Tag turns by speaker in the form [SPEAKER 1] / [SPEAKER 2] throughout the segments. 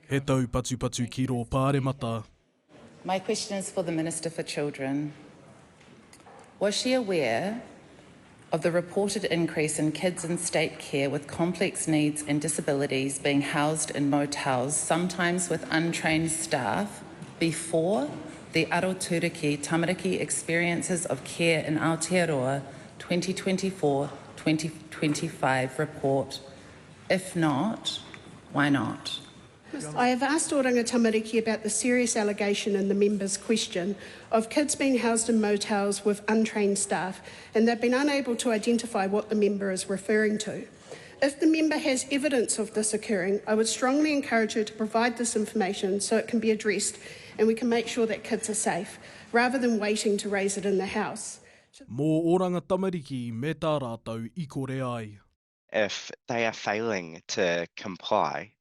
[SPEAKER 1] He tau patu ki rō pāremata.
[SPEAKER 2] My question is for the Minister for Children. Was she aware of the reported increase in kids in state care with complex needs and disabilities being housed in motels, sometimes with untrained staff, before the Aroturiki Tamariki Experiences of Care in Aotearoa 2024-2025 report? If not, why not?
[SPEAKER 3] I have asked Oranga Tamariki about the serious allegation in the member's question of kids being housed in motels with untrained staff, and they've been unable to identify what the member is referring to. If the member has evidence of this occurring, I would strongly encourage her to provide this information so it can be addressed and we can make sure that kids are safe, rather than waiting to raise it in the House.
[SPEAKER 1] Mō Oranga Tamariki me tā rātou I kore ai.
[SPEAKER 4] If they are failing to comply,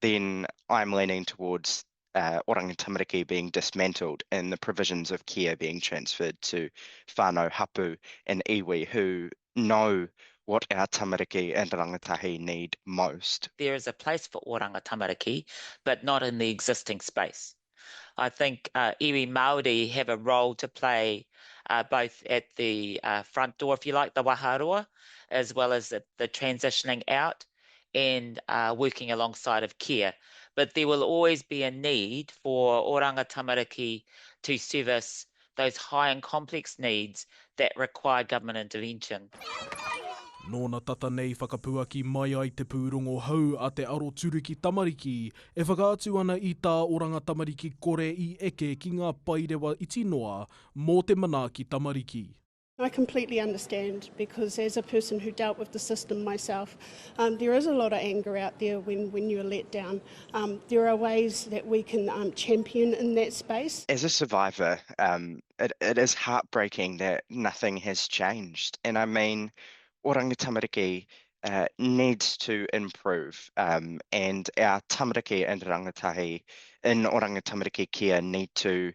[SPEAKER 4] then I'm leaning towards Oranga Tamariki being dismantled and the provisions of care being transferred to whānau hapū and iwi who know what our tamariki and rangatahi need most.
[SPEAKER 5] There is a place for Oranga Tamariki, but not in the existing space. I think iwi Māori have a role to play both at the front door, if you like, the waharoa, as well as the transitioning out and working alongside of care. But there will always be a need for Oranga Tamariki to service those high and complex needs that require government intervention.
[SPEAKER 1] Nōna tata nei whakapuaki mai ai te pūrongo hau a te Aroturiki Tamariki e whakaatu ana I tā Oranga Tamariki kore I eke ki ngā pairewa itinoa mō te manaaki tamariki.
[SPEAKER 3] I completely understand, because as a person who dealt with the system myself, there is a lot of anger out there when you're let down. There are ways that we can champion in that space.
[SPEAKER 4] As a survivor, it is heartbreaking that nothing has changed. And I mean, Oranga Tamariki needs to improve, and our tamariki and rangatahi in Oranga Tamariki care need to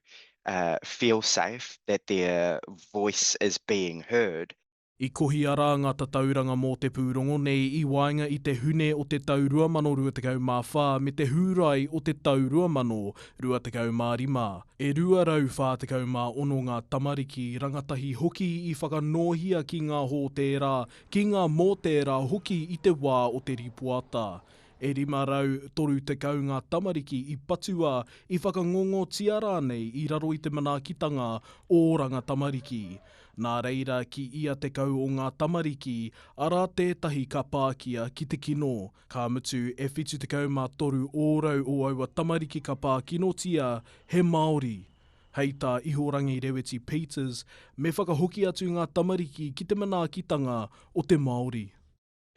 [SPEAKER 4] feel safe, that their voice is being heard.
[SPEAKER 1] I kohi ara ngā tatauranga mō te pūrongo nei I wainga I te hune o te tau 2024 me te hūrai o te tau 2025. E 246 ngā tamariki rangatahi hoki I whakanohia ki ngā hōtērā, ki ngā mōtērā hoki I te wā o te ripuata. E 530 ngā tamariki I patua I whakangongo tiara nei I raro I te manaakitanga o Oranga Tamariki. Nā reira ki ia te kau o ngā tamariki, ara tētahi ka pākia ki te kino. Ka mutu e 73 ōrau o aua tamariki ka pā kinotia he Māori. Hei tā ihorangi Reweti Peters, me whakahoki atu ngā tamariki ki te manaakitanga o te Māori.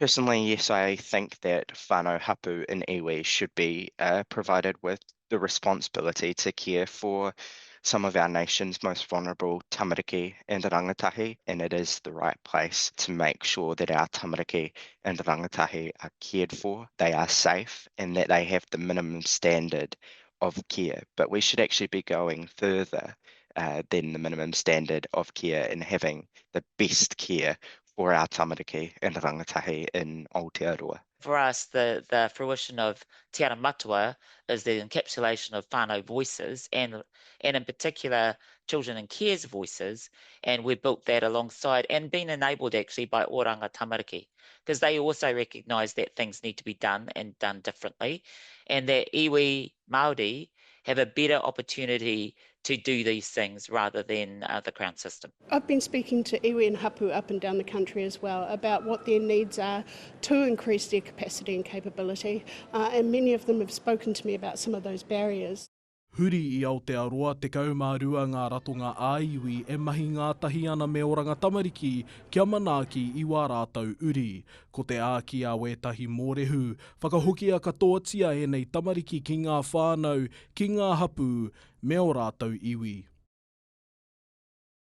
[SPEAKER 4] Personally, yes, I think that whānau hapū and iwi should be provided with the responsibility to care for some of our nation's most vulnerable tamariki and rangatahi, and it is the right place to make sure that our tamariki and rangatahi are cared for, they are safe, and that they have the minimum standard of care. But we should actually be going further than the minimum standard of care and having the best care for our tamariki and rangatahi in Aotearoa.
[SPEAKER 5] For us, the fruition of Te Ao Māori is the encapsulation of whānau voices and in particular children and care's voices, and we built that alongside and been enabled actually by Oranga Tamariki, because they also recognise that things need to be done and done differently, and that iwi Māori have a better opportunity to do these things rather than the Crown system.
[SPEAKER 3] I've been speaking to iwi and hapū up and down the country as well about what their needs are to increase their capacity and capability, and many of them have spoken to me about some of those barriers.
[SPEAKER 1] Huri I Aotearoa te kaumārua ngā ratonga āiwi e mahi ngātahi ana me Oranga Tamariki kia manaaki I wā rātou uri. Ko te āki a wētahi mōrehu, whakahoki a katoa tia e nei tamariki ki ngā whānau, ki ngā hapū, me o rātou iwi.